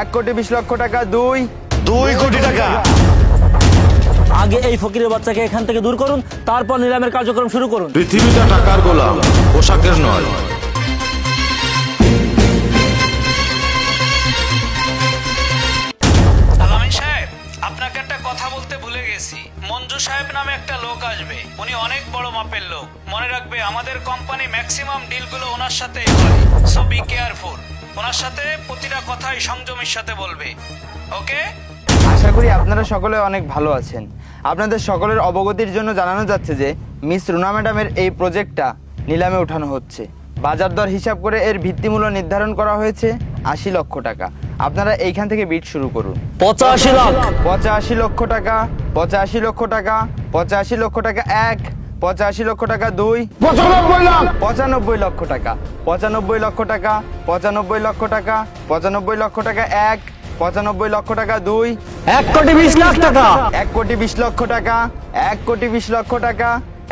1,20,00,000 টাকা। 2 কোটি টাকা। আগে এই ফকিরের বাচ্চাকে এখান থেকে দূর করুন, তারপর নিলামের কার্যক্রম শুরু করুন। পৃথিবীটা টাকার গোলাম, পোশাকের নয়। আলামিন সাহেব, আপনাকে একটা কথা বলতে ভুলে গেছি। মঞ্জু সাহেব নামে একটা লোক আসবে, উনি অনেক বড় মাপের লোক। মনে রাখবে, আমাদের কোম্পানি ম্যাক্সিমাম ডিলগুলো ওনার সাথেই হয়। So be careful. ওনার সাথে প্রতিটা কথাই সংযমের সাথে বলবে। ওকে? আশা করি আপনারা সকলে অনেক ভালো আছেন। আপনাদের সকলের অবগতির জন্য জানানো যাচ্ছে যে মিস রুনা ম্যাডামের এই প্রজেক্টটা নিলামে ওঠানো হচ্ছে। বাজার দর হিসাব করে এর ভিত্তিমূল্য নির্ধারণ করা হয়েছে 80 লক্ষ টাকা। আপনারা এইখান থেকে বিড শুরু করুন। 85 লাখ। 85 লক্ষ টাকা। 85 লক্ষ টাকা। 85 লক্ষ টাকা। 1। 85 লক্ষ টাকা। 2। 95 লক্ষ টাকা। 95 লক্ষ টাকা। 95 লক্ষ টাকা। 95 লক্ষ টাকা। 1। 95 লক্ষ টাকা। 2। 1,20,00,000 টাকা। 1,20,00,000 টাকা। 1,20,00,000 টাকা।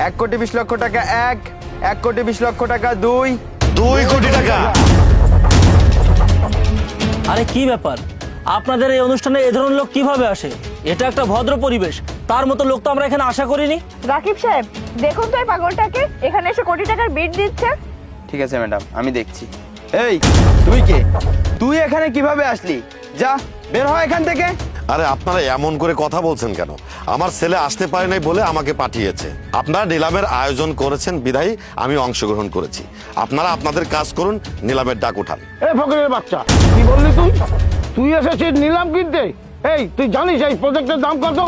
1,20,00,000 টাকা। 1। 1,20,00,000 টাকা। 2। 2 কোটি টাকা। আরে কি ব্যাপার, আপনাদের এই অনুষ্ঠানে এ ধরনের লোক কিভাবে আসে? এটা একটা ভদ্র পরিবেশ, তার মতো লোক তো আমরা এখানে আশা করিনি। রাকিব সাহেব, দেখুন তো এই পাগলটাকে, এখানে এসে কোটি টাকার বিড দিচ্ছে। ঠিক আছে ম্যাডাম, আমি দেখছি। এই তুই কে? তুই এখানে কিভাবে আসলি? যা বের হ এখান থেকে। আরে আপনারা এমন করে কথা বলছেন কেন? আমার ছেলে আসতে পারে নাই বলে আমাকে পাঠিয়েছে। আপনারা নিলামের আয়োজন করেছেন বিধায়ী আমি অংশগ্রহণ করেছি। আপনারা আপনাদের কাজ করুন, নিলামের ডাক উঠান। এই ফকিরের বাচ্চা, কি বললি তুই? তুই এসেছিস নিলাম কিনতে? এই তুই জানিস এই প্রজেক্টের দাম কত?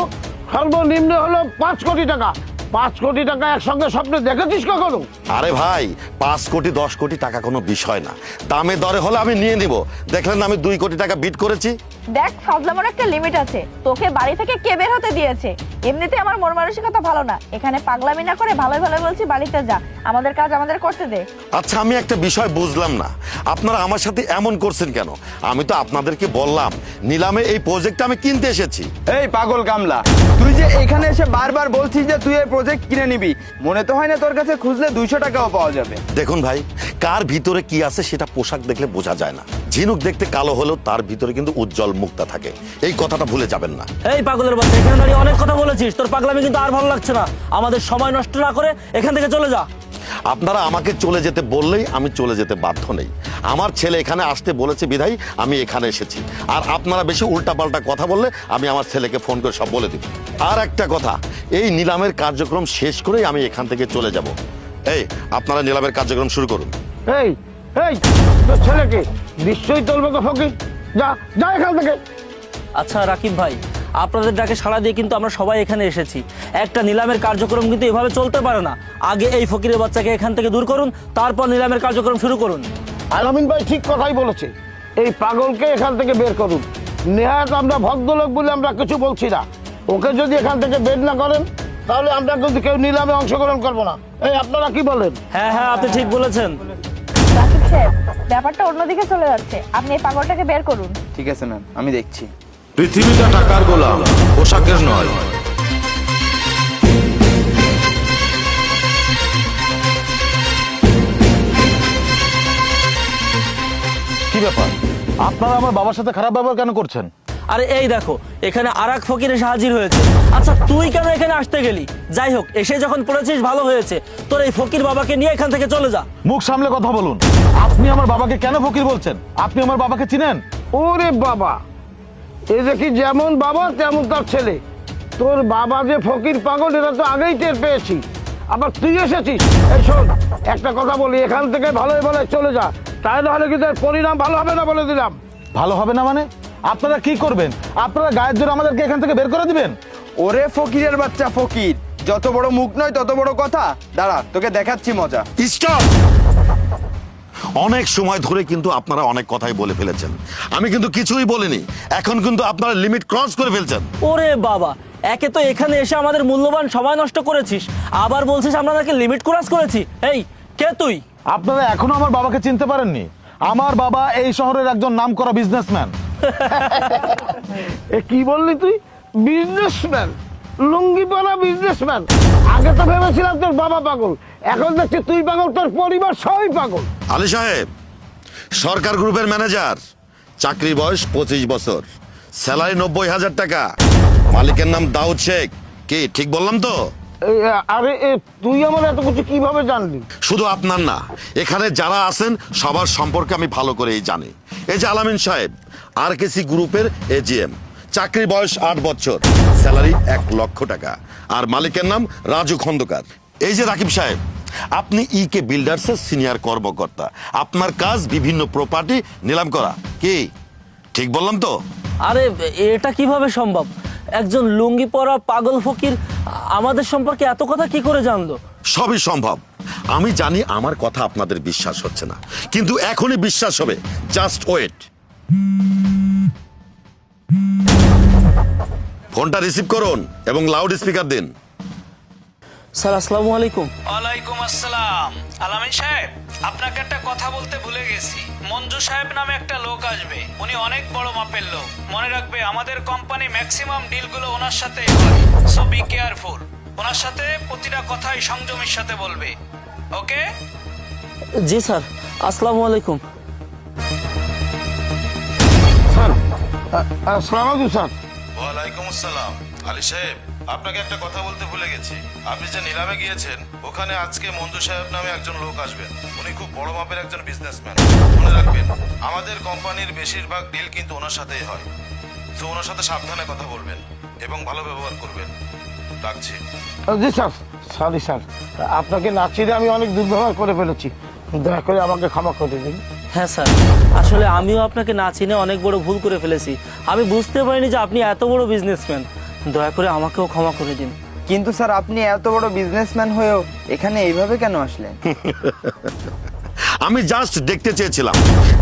সর্বনিম্ন হলো 5 কোটি টাকা। 5 কোটি টাকা একসঙ্গে স্বপ্নে দেখেছিস কখনো? আরে ভাই, 5 কোটি 10 কোটি টাকা কোনো বিষয় না। দামে দরে হলে আমি নিয়ে নিব। দেখলেন আমি 2 কোটি টাকা বিড করেছি। দেখ, ফাজলামোর একটা লিমিট আছে। তোকে বাড়ি থেকে কে বের হতে দিয়েছে? এমনিতে আমার মন মানসিকতা ভালো না। এখানে পাগলামি না করে ভালো ভালো বলছি বাড়িতে যা, আমাদের কাজ আমাদের করতে দে। আচ্ছা, আমি একটা বিষয় বুঝলাম না, আপনারা আমার সাথে এমন করছেন কেন? আমি তো আপনাদেরকে বললাম নিলামে এই প্রজেক্ট আমি কিনতে এসেছি। এই পাগল কামলা, তুই যে এখানে এসে বারবার বলছিস যে তুই এই প্রজেক্ট কিনে নিবি, মনে তো হয় না তোর কাছে খুঁজলে 200 টাকাও পাওয়া যাবে। দেখুন ভাই, কার ভিতরে কি আছে সেটা পোশাক দেখলে বোঝা যায় না। ঝিনুক দেখতে কালো হলেও তার ভিতরে কিন্তু উজ্জ্বল মুক্তা থাকে, এই কথাটা ভুলে যাবেন না। এই পাগলের বাচ্চা, এখানে দাঁড়িয়ে অনেক কথা বলেছিস, তোর পাগলামি কিন্তু আর ভালো লাগছে না। আমাদের সময় নষ্ট না করে এখান থেকে চলে যা। আপনারা আমাকে চলে যেতে বললেই আমি চলে যেতে বাধ্য নেই। আমার ছেলে এখানে আসতে বলেছে বিধায় আমি এখানে এসেছি। আর আপনারা বেশি উল্টাপাল্টা কথা বললে আমি আমার ছেলেকে ফোন করে সব বলে দিব। আর একটা কথা, এই নিলামের কার্যক্রম শেষ করেই আমি এখান থেকে চলে যাব। এই আপনারা নিলামের কার্যক্রম শুরু করুন। এই এই তোর ছেলেকে নিশ্চয়ই তুলবে তো ফকির। যা যা এখান থেকে। আচ্ছা রাকিব ভাই, আপনাদের ডাকে সাড়া দিয়ে কিন্তু আমরা সবাই এখানে এসেছি। একটা নিলামের কার্যক্রম কিন্তু এভাবে চলতে পারে না। আগে এই ফকিরের বাচ্চাকে এখান থেকে দূর করুন, তারপর নিলামের কার্যক্রম শুরু করুন। আলামিন ভাই ঠিক কথাই বলেছে। এই পাগলকে এখান থেকে বের করুন। নেহাত আমরা ভদ্রলোক বলে আমরা কিছু বলছি না। ওকে যদি এখান থেকে বের না করেন তাহলে আমরা কিন্তু কেউ নিলামে অংশগ্রহণ করবো না। এই আপনারা কি বলেন? হ্যাঁ হ্যাঁ, আপনি ঠিক বলেছেন। রাকিব সাহেব, ব্যাপারটা অন্যদিকে চলে যাচ্ছে, আপনি এই পাগলটাকে বের করুন। ঠিক আছে ম্যাম, আমি দেখছি। পৃথিবীটা টাকার গোলাম, পোশাকের নয়। কি ব্যাপার, আপনারা আমার বাবার সাথে খারাপ ব্যবহার কেন করছেন? আরে এই দেখো, এখানে আর এক ফকির এসে হাজির হয়েছে। আচ্ছা তুই কেন এখানে আসতে গেলি? যাই হোক, এসে যখন পড়েছিস ভালো হয়েছে। তোর এই ফকির বাবাকে নিয়ে এখান থেকে চলে যা। মুখ সামলে কথা বলুন। আপনি আমার বাবাকে কেন ফকির বলছেন? আপনি আমার বাবাকে চিনেন? ওরে বাবা, এ দেখি যেমন বাবা তেমন তার ছেলে। তোর বাবা যে ফকির পাগল এটা তো আগেই টের পেয়েছি, আবার তুই এসেছিস। এই শোন, একটা কথা বলি, এখান থেকে ভালোই ভালো চলে যা, তাই নাহলে কিন্তু এর পরিণাম ভালো হবে না বলে দিলাম। ভালো হবে না মানে? আপনারা কি করবেন? আপনারা গায়ের জোরে আমাদেরকে এখান থেকে বের করে দিবেন? ওরে ফকিরের বাচ্চা ফকির, যত বড় মুখ নয় তত বড় কথা। দাঁড়া, তোকে দেখাচ্ছি মজা। স্টপ! অনেক সময় ধরে কিন্তু আপনারা অনেক কথাই বলে ফেলেছেন, আমি কিন্তু কিছুই বলিনি। এখন কিন্তু আপনারা লিমিট ক্রস করে ফেলছেন। ওরে বাবা, একে তো এখানে এসে আমাদের মূল্যবান সময় নষ্ট করেছিস, আবার বলছিস আমরা নাকি লিমিট ক্রস করেছি। এই কে তুই? আপনারা এখনো আমার বাবাকে চিনতে পারেননি? আমার বাবা এই শহরের একজন নামকরা বিজনেসম্যান। এ কি বললি তুই? বিজনেসম্যান? লুঙ্গি পরা বিজনেসম্যান? আগে তো ভেবেছিলাম তোর বাবা পাগল, এখন দেখছি তুই পাগল, তোর পরিবার সবাই পাগল। আলী সাহেব, সরকার গ্রুপের ম্যানেজার, চাকরির বয়স 25 বছর, স্যালারি 90,000 টাকা, মালিকের নাম দাউদ শেখ। কি ঠিক বললাম তো? আরে তুই আমার এত কিছু কিভাবে জানলি? শুধু আপনার না, এখানে যারা আছেন সবার সম্পর্কে আমি ভালো করেই জানি। এই যে আলামিন সাহেব, RKC গ্রুপের AGM, চাকরির বয়স 8 বছর, স্যালারি 1 লক্ষ টাকা, আর মালিকের নাম রাজু খন্দকার। এই যে রাকিব সাহেব, আপনি EK বিল্ডার্সের সিনিয়র কর্মকর্তা, আপনার কাজ বিভিন্ন প্রপার্টি নিলাম করা। কি ঠিক বললাম তো? আরে এটা কিভাবে সম্ভব? একজন লুঙ্গি পরা পাগল ফকির আমাদের সম্পর্কে এত কথা কি করে জানলো? সবই সম্ভব। আমি জানি আমার কথা আপনাদের বিশ্বাস হচ্ছে না, কিন্তু এখনই বিশ্বাস হবে। Just wait. ফোনটা রিসিভ করুন এবং লাউড স্পিকার দিন। স্যার আসসালামু আলাইকুম। ওয়ালাইকুম আসসালাম। আলামিন সাহেব, আপনাকে একটা কথা বলতে ভুলে গেছি। মঞ্জু সাহেব নামে একটা লোক আসবে, উনি অনেক বড় মাপের লোক। মনে রাখবে আমাদের কোম্পানি ম্যাক্সিমাম ডিলগুলো ওনার সাথেই হয়, সো বি কেয়ারফুল। ওনার সাথে প্রতিটা কথাই সংযমের সাথে বলবে, ওকে? জি স্যার, আসসালামু আলাইকুম। স্যার আসসালামু আলাইকুম স্যার। ওয়ালাইকুম আসসালাম। আলী সাহেব, আপনাকে একটা কথা বলতে ভুলে গেছি। আপনি যে নিলামে গিয়েছেন, ওখানে আজকে মঞ্জু সাহেব নামে একজন লোক আসবেন। উনি খুব বড় মাপের একজন বিজনেসম্যান। মনে রাখবেন, আমাদের কোম্পানির বেশিরভাগ ডিল কিন্তু ওনার সাথেই হয়। তো ওনার সাথে সাবধানে কথা বলবেন এবং ভালো ব্যবহার করবেন। রাখছি। জি স্যার, সরি স্যার, আপনাকে না চিনে আমি অনেক দুর্ব্যবহার করে ফেলেছি, দয়া করে আমাকে ক্ষমা করে দিন। হ্যাঁ স্যার, আসলে আমিও আপনাকে না চিনে অনেক বড় ভুল করে ফেলেছি। আমি বুঝতে পারিনি যে আপনি এত বড় বিজনেসম্যান। দয়া করে আমাকেও ক্ষমা করে দিন। কিন্তু স্যার, আপনি এত বড় বিজনেসম্যান হয়েও এখানে এইভাবে কেন আসলেন? আমি জাস্ট দেখতে চেয়েছিলাম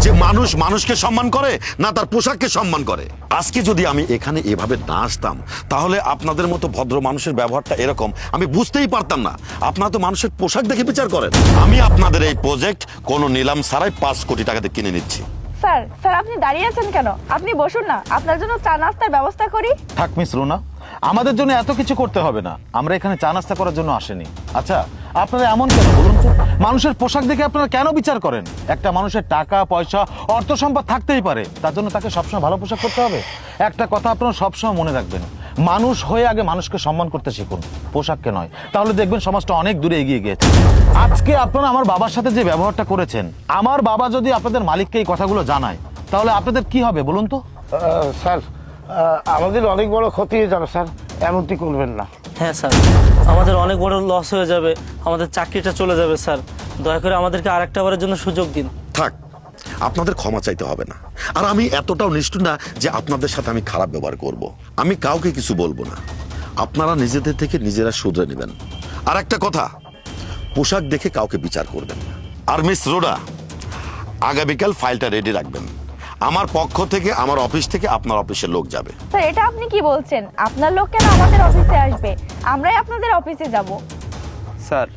যে মানুষ মানুষকে সম্মান করে না তার পোশাককে সম্মান করে। আজকে যদি আমি এখানে এভাবে না আসতাম, তাহলে আপনাদের মতো ভদ্র মানুষের ব্যবহারটা এরকম আমি বুঝতেই পারতাম না। আপনারা তো মানুষের পোশাক দেখে বিচার করেন। আমি আপনাদের এই প্রজেক্ট কোনো নিলাম ছাড়াই 5 কোটি টাকাতে কিনে নিচ্ছি। স্যার স্যার আপনি দাঁড়িয়ে আছেন কেন? আপনি বসুন না, আপনার জন্য চা নাস্তার ব্যবস্থা করি। থাক মিস রুনা, আমাদের জন্য এত কিছু করতে হবে না। আমরা এখানে চা নাস্তা করার জন্য আসেনি। আচ্ছা, আপনারা এমন কেন বলুন তো? মানুষের পোশাক দেখে আপনারা কেন বিচার করেন? একটা মানুষের টাকা পয়সা অর্থ সম্পদ থাকতেই পারে, তার জন্য তাকে সবসময় ভালো পোশাক করতে হবে? একটা কথা আপনারা সবসময় মনে রাখবেন, মানুষ হয়ে আগে মানুষকে সম্মান করতে শিখুন, পোশাককে নয়। তাহলে দেখবেন সমাজটা অনেক দূরে এগিয়ে গিয়েছে। আজকে আপনারা আমার বাবার সাথে যে ব্যবহারটা করেছেন, আমার বাবা যদি আপনাদের মালিককে এই কথাগুলো জানায়, তাহলে আপনাদের কি হবে বলুন তো? স্যার আমাদের অনেক বড় ক্ষতি হয়ে যাবে স্যার, এমনটি করবেন না। হ্যাঁ স্যার, আমাদের অনেক বড় লস হয়ে যাবে, আমাদের চাকরিটা চলে যাবে। স্যার দয়া করে আমাদেরকে আরেকটা বারের জন্য সুযোগ দিন। থাক, আপনাদের ক্ষমা চাইতে হবে না। আর আমি এতটাও নিষ্ঠুর না যে আপনাদের সাথে আমি খারাপ ব্যবহার করব। আমি কাউকে কিছু বলবো না, আপনারা নিজেদের থেকে নিজেরা শুধরে নেবেন। আর একটা কথা, পোশাক দেখে কাউকে বিচার করবেন না। আর মিস রোডা, আগামীকাল ফাইলটা রেডি রাখবেন। আমার পক্ষ থেকে, আমার অফিস থেকে আপনার অফিসের লোক যাবে। স্যার এটা আপনি কি বলছেন? আপনার লোক কেন আমাদের অফিসে আসবে? আমরাই আপনাদের অফিসে যাব। স্যার,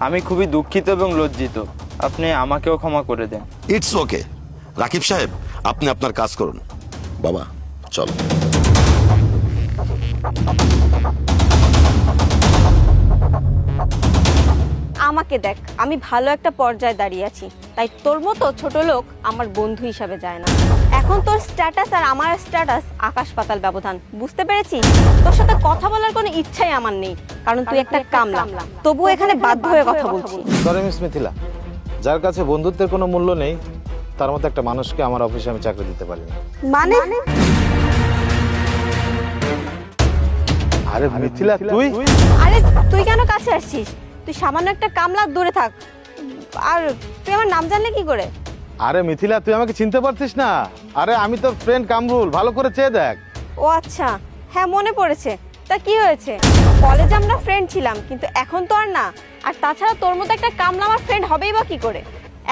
আমি খুবই দুঃখিত এবং লজ্জিত, আপনি আমাকেও ক্ষমা করে দেন। It's okay. রাকিব সাহেব, আপনি আপনার কাজ করুন। বাবা চলো। আমাকে দেখ, আমি ভালো একটা পর্যায়ে দাঁড়িয়ে আছি, তাই তোর মতো ছোট লোক আমার বন্ধু হিসাবে যায় না। এখন তোর স্ট্যাটাস আর আমার স্ট্যাটাস আকাশ পাতাল ব্যবধান, বুঝতে পেরেছিস? তোর সাথে কথা বলার কোনো ইচ্ছাই আমার নেই, কারণ তুই একটা কামলা। তবুও এখানে বাধ্য হয়ে কথা বলছি। সরি মিস মিথিলা, যার কাছে বন্ধুত্বের কোনো মূল্য নেই, তার মতো একটা মানুষকে আমার অফিসে আমি চাকরি দিতে পারি না। মানে আরে মিথিলা, তুই? আরে তুই কেন কাছে আসছিস? তুই সামান্য একটা কামলা, দূরে থাক। আর তুই আমার নাম জানলে কি করে? আরে মিথিলা, তুই আমাকে চিনতে পারছিস না? আরে আমি তোর ফ্রেন্ড কামরুল, ভালো করে চেয়ে দেখ। ও আচ্ছা, হ্যাঁ মনে পড়েছে। তা কি হয়েছে? কলেজে আমরা ফ্রেন্ড ছিলাম, কিন্তু এখন তো আর না। আর তাছাড়া তোর মতো একটা কামলা আমার ফ্রেন্ড হবেই বা কি করে?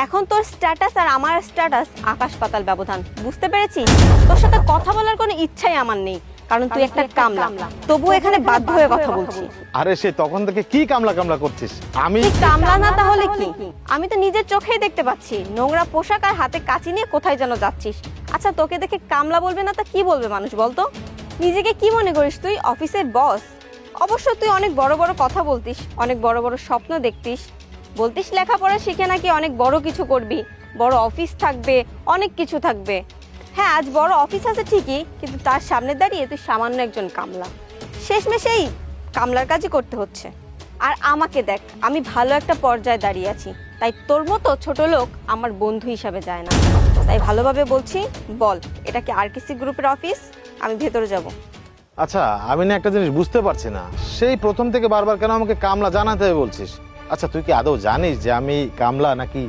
এখন তোর স্ট্যাটাস আর আমার স্ট্যাটাস আকাশ পাতাল ব্যবধান, বুঝতে পেরেছিস? তোর সাথে কথা বলার কোনো ইচ্ছাই আমার নেই, কারণ তুই একটা কামলা। তবু এখানে বাধ্য হয়ে কথা বলছি। আরে সে তখন থেকে কি কামলা কামলা করছিস? আমি তুই কামলা না তাহলে কি? আমি তো নিজের চোখেই দেখতে পাচ্ছি, নোংরা পোশাক আর হাতে কাঁচি নিয়ে কোথায় যেন যাচ্ছিস। আচ্ছা, তোকে দেখে কামলা বলবে না তা কি বলবে মানুষ বলতো? নিজেকে কি মনে করিস তুই? অফিসের বস? অবশ্য তুই অনেক বড় বড় কথা বলতিস, অনেক বড় বড় স্বপ্ন দেখতিস, বলতিস লেখাপড়া শিখে নাকি অনেক বড় কিছু করবি, বড় অফিস থাকবে, অনেক কিছু থাকবে। হ্যাঁ আজ বড় অফিস আছে ঠিকই, কিন্তু তার সামনে দাঁড়িয়ে তুই সামান্য একজন কামলা। শেষমেশ এই কামলার কাজই করতে হচ্ছে। আর আমাকে দেখ, আমি ভালো একটা পর্যায়ে দাঁড়িয়ে আছি, তাই তোর মতো ছোট লোক আমার বন্ধু হিসাবে যায় না। তাই ভালোভাবে বলছি, বল এটা কি আরকেসি গ্রুপের অফিস? আমি ভেতরে যাব। আচ্ছা, আমি না একটা জিনিস বুঝতে পারছি না, সেই প্রথম থেকে বারবার কেন আমাকে কামলা জানাতে হবে বলছিস? আচ্ছা, তুই কি আদৌ জানিস যে আমি কামলা নাকি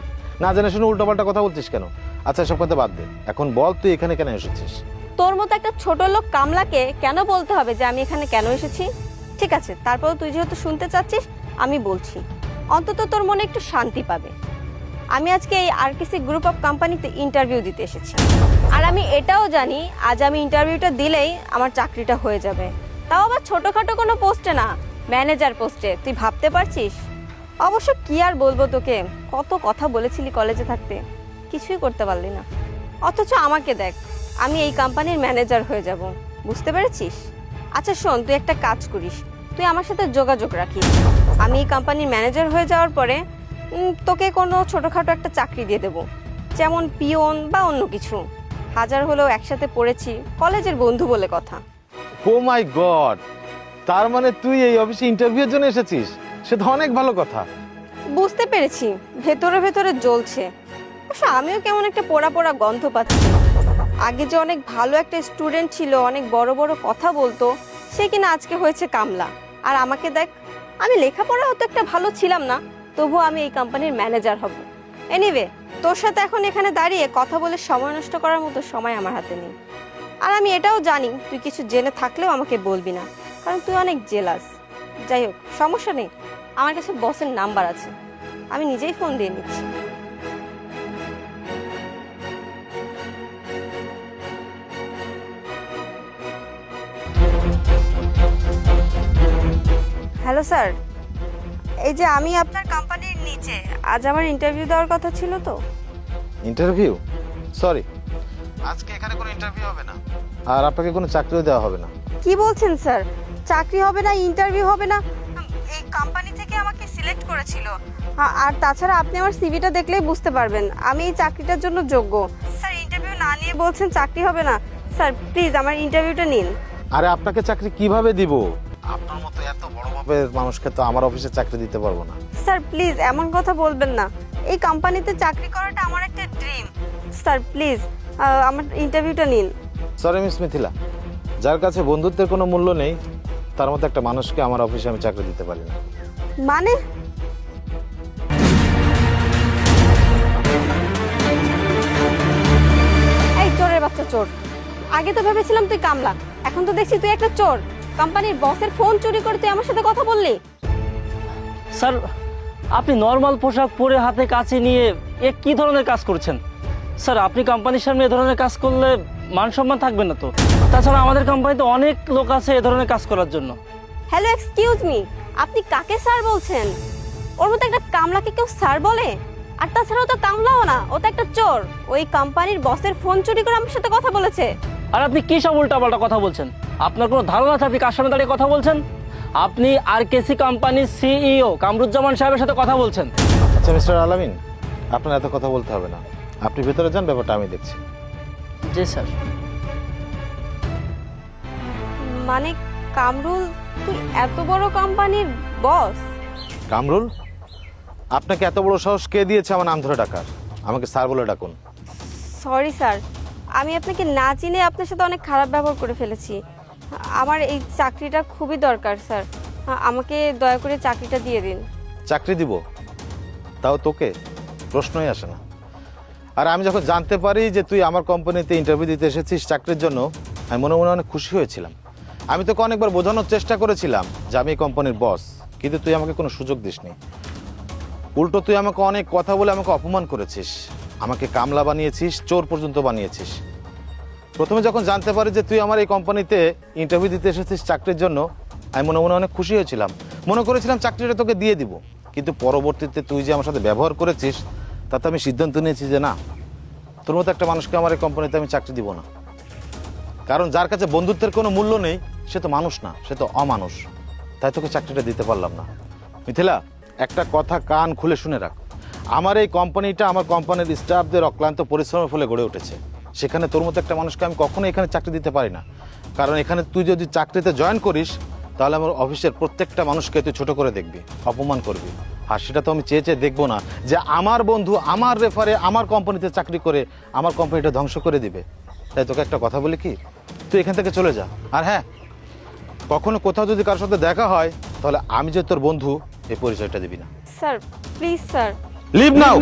না জেনে শুনে উল্টোপাল্টা কথা বলছিস কেন? আচ্ছা, সব কথা বাদ দে, এখন বল তুই এখানে কেন এসেছিস? তোর মতো একটা ছোট লোক কামলাকে কেন বলতে হবে যে আমি এখানে কেন এসেছি? ঠিক আছে, তারপর তুই যেহেতু শুনতে চাচ্ছিস আমি বলছি, অন্তত তোর মনে একটু শান্তি পাবে। আমি আজকে এই আরকেসি গ্রুপ অফ কোম্পানিতে ইন্টারভিউ দিতে এসেছি। আর আমি এটাও জানি আজ আমি ইন্টারভিউটা দিলেই আমার চাকরিটা হয়ে যাবে, তাও আবার ছোটোখাটো কোনো পোস্টে না, ম্যানেজার পোস্টে। তুই ভাবতে পারছিস? অবশ্য কি আর বলবো তোকে, কত কথা বলেছিলি কলেজে থাকতে, কিছুই করতে পারলি না। অথচ আমাকে দেখ, আমি এই কোম্পানির ম্যানেজার হয়ে যাব, বুঝতে পেরেছিস? আচ্ছা শোন, তুই একটা কাজ করিস, তুই আমার সাথে যোগাযোগ রাখিস। আমি এই কোম্পানির ম্যানেজার হয়ে যাওয়ার পরে তোকে কোনো ছোটোখাটো একটা চাকরি দিয়ে দেবো, যেমন পিওন বা অন্য কিছু। হাজার হলেও একসাথে পড়েছি, কলেজের বন্ধু বলে কথা। ও মাই গড, তার মানে তুই এই অফিসে ইন্টারভিউর জন্য এসেছিস? সে তো অনেক ভালো কথা। বুঝতে পেরেছি, ভেতরে ভেতরে জ্বলছে। অবশ্য আমিও কেমন একটা পোড়া পোড়া গন্ধ পাচ্ছি। আগে যে অনেক ভালো একটা স্টুডেন্ট ছিল, অনেক বড় বড় কথা বলতো, সে কিনা আজকে হয়েছে কামলা। আর আমাকে দেখ, আমি লেখাপড়া হতো একটা ভালো ছিলাম না, তবুও আমি এই কোম্পানির ম্যানেজার হব। এনিওয়ে, তোর সাথে এখন এখানে দাঁড়িয়ে কথা বলে সময় নষ্ট করার মতো সময় আমার হাতে নেই। আর আমি এটাও জানি তুই কিছু জেনে থাকলেও আমাকে বলবি না, কারণ তুই অনেক জেলাস। যাই হোক, সমস্যা নেই, আমার কাছে বসের নাম্বার আছে, আমি নিজেই ফোন দিয়ে নিচ্ছি। হ্যালো স্যার, এই যে আমি আপনার কোম্পানির নিচে, আজ আমার ইন্টারভিউ দেওয়ার কথা ছিল তো। ইন্টারভিউ? সরি, আজকে এখানে কোনো ইন্টারভিউ হবে না, আর আপনাকে কোনো চাকরিও দেওয়া হবে না। কি বলছেন স্যার? চাকরি হবে না, ইন্টারভিউ হবে না? এই কোম্পানি থেকে আমাকে সিলেক্ট করেছিল, আর তাছাড়া আপনি আমার সিভিটা দেখলেই বুঝতে পারবেন আমি এই চাকরিটার জন্য যোগ্য। স্যার, ইন্টারভিউ না নিয়ে বলছেন চাকরি হবে না? স্যার প্লিজ আমার ইন্টারভিউটা নিন। আরে আপনাকে চাকরি কিভাবে দিব? আপনার মতো এত বড় মাপের মানুষকে তো আমার অফিসে চাকরি দিতে পারবো না। স্যার প্লিজ এমন কথা বলবেন না, এই কোম্পানিতে চাকরি করাটা আমার একটা ড্রিম। স্যার প্লিজ আমার ইন্টারভিউটা নিন। সরি মিস মিথিলা, যার কাছে বন্ধুত্বের কোনো মূল্য নেই, তার মতো একটা মানুষকে আমার অফিসে আমি চাকরি দিতে পারি না। মানে? এই চোরের বাচ্চা চোর, আগে তো ভেবেছিলাম তুই কামলা, এখন তো দেখছি তুই একটা চোর। কোম্পানির বসের ফোন চুরি করে তুই আমার সাথে কথা বললি? স্যার, আপনি নর্মাল পোশাক পরে হাতে কাছে নিয়ে এ কি ধরনের কাজ করছেন? স্যার, আপনি কোম্পানির সামনে এ ধরনের কাজ করলে মান সম্মান থাকবে না তো। তাছাড়া আমাদের কোম্পানিতে অনেক লোক আছে এ ধরনের কাজ করার জন্য। হ্যালো, এক্সকিউজ মি, আপনি কাকে স্যার বলছেন? ওর মতো একটা কামলাকে কেউ স্যার বলে? আর তাছাড়াও তো কামলাও না, ও তো একটা চোর। ওই কোম্পানির বসের ফোন চুরি করে আমার সাথে কথা বলেছে। আর আপনি কি সব উল্টাপাল্টা কথা বলছেন? আপনার কোনো ধারণা আছে আপনি কার সামনে দাঁড়িয়ে কথা বলছেন? আপনি আরকেসি কোম্পানির সিইও কামরুজ্জামান সাহেবের সাথে কথা বলছেন। আচ্ছা মিস্টার আলামিন, আপনার এত কথা বলতে হবে না, আপনি ভেতরে যান, ব্যাপারটা আমি দেখছি। জি স্যার। মানে কামরুল, তুই এত বড় কোম্পানির বস? কামরুল, আপনাকে এত বড় সাহস কে দিয়েছে আমার নাম ধরে ডাকার? আমাকে স্যার বলে ডাকুন। সরি স্যার, আমি আপনাকে না চিনে আপনার সাথে অনেক খারাপ ব্যবহার করে ফেলেছি। আমার এই চাকরিটা খুবই দরকার স্যার, আমাকে দয়া করে চাকরিটা দিয়ে দিন। চাকরি দিব? তাও তোকে? প্রশ্নই আসে না। আর আমি যখন জানতে পারি যে তুই আমার কোম্পানিতে ইন্টারভিউ দিতে এসেছিস চাকরির জন্য, আমি মনে মনে অনেক খুশি হয়েছিলাম। আমি তোকে অনেকবার বোঝানোর চেষ্টা করেছিলাম যে আমি এই কোম্পানির বস, কিন্তু তুই আমাকে কোনো সুযোগ দিসনি। উল্টো তুই আমাকে অনেক কথা বলে আমাকে অপমান করেছিস, আমাকে কামলা বানিয়েছিস, চোর পর্যন্ত বানিয়েছিস। প্রথমে যখন জানতে পারি যে তুই আমার এই কোম্পানিতে ইন্টারভিউ দিতে এসেছিস চাকরির জন্য, আমি মনে মনে অনেক খুশি হয়েছিলাম, মনে করেছিলাম চাকরিটা তোকে দিয়ে দিব। কিন্তু পরবর্তীতে তুই যে আমার সাথে ব্যবহার করেছিস, তাতে আমি সিদ্ধান্ত নিয়েছি যে না, তোর মতো একটা মানুষকে আমার এই কোম্পানিতে আমি চাকরি দিব না। কারণ যার কাছে বন্ধুত্বের কোনো মূল্য নেই, সে তো মানুষ না, সে তো অমানুষ। তাই তোকে চাকরিটা দিতে পারলাম না। মিথিলা, একটা কথা কান খুলে শুনে রাখ, আমার এই কোম্পানিটা আমার কোম্পানির স্টাফদের অক্লান্ত পরিশ্রমের ফলে গড়ে উঠেছে। সেখানে তোর মতো একটা মানুষকে আমি কখনো এখানে চাকরি দিতে পারি না। কারণ এখানে তুই যদি চাকরিতে জয়েন করিস তাহলে আমার অফিসের প্রত্যেকটা মানুষকে তুই ছোট করে দেখবি, অপমান করবি। আর সেটা তো আমি চেয়ে দেখবো না যে আমার বন্ধু আমার রেফারে আমার কোম্পানিতে চাকরি করে আমার কোম্পানিটা ধ্বংস করে দিবে। তাই তোকে একটা কথা বলি কি, তুই এখান থেকে চলে যা। আর হ্যাঁ, কখনো কোথাও যদি কারোর সাথে দেখা হয় তাহলে আমি যে তোর বন্ধু এই পরিচয়টা দিবি না। Sir please sir. Leave now.